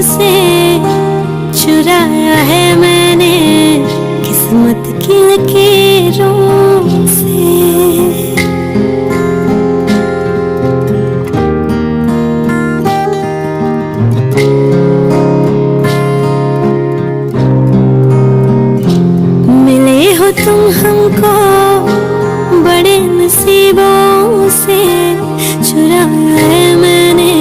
से चुराया है मैंने किस्मत की लकीरों से। मिले हो तुम हमको बड़े नसीबों से, चुराया है मैंने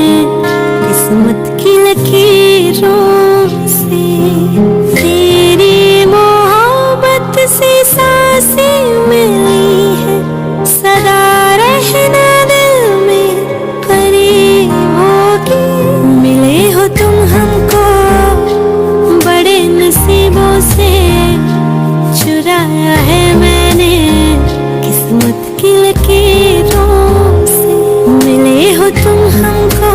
किस्मत की लकीरों से। तेरी मोहब्बत से सांसें मिली है, सदा रहना दिल में करीब होगी। मिले हो तुम हमको बड़े नसीबों से, चुराया है मैंने किस्मत की लकीरों से। मिले हो तुम हमको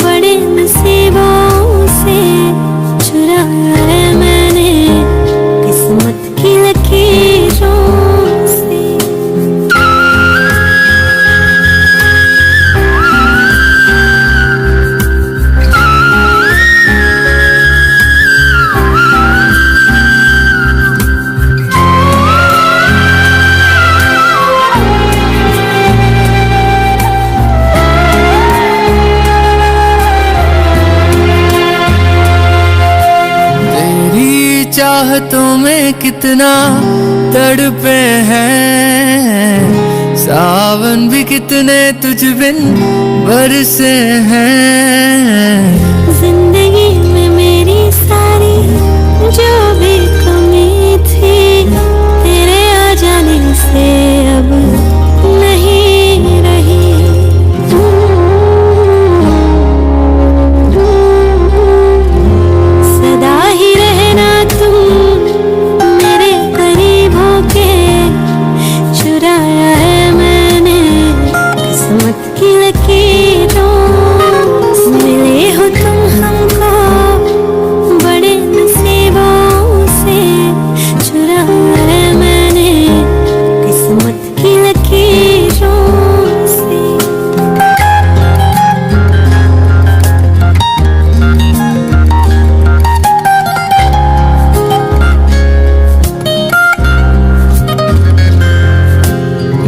बड़े नसीबों से, चुराया है मैंने किस्मत की लकीरों से। चाहतों में कितना तड़पे हैं, सावन भी कितने तुझ बिन बरसे हैं। जिंदगी में मेरी सारी जो भी कमी थी, तेरे आ जाने से अब नहीं रही। सदा ही रहना तुम मेरे करीब होके, चुराया है मैंने किस्मत की लकीरों से। मिले हो तुम हमको बड़े नसीबों से, चुराया है मैंने किस्मत की लकीरों से।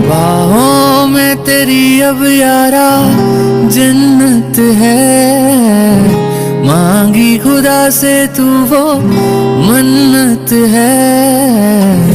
बाहों में तेरी अब यारा जन्नत है, मांगी खुदा से तू वो मन्नत है।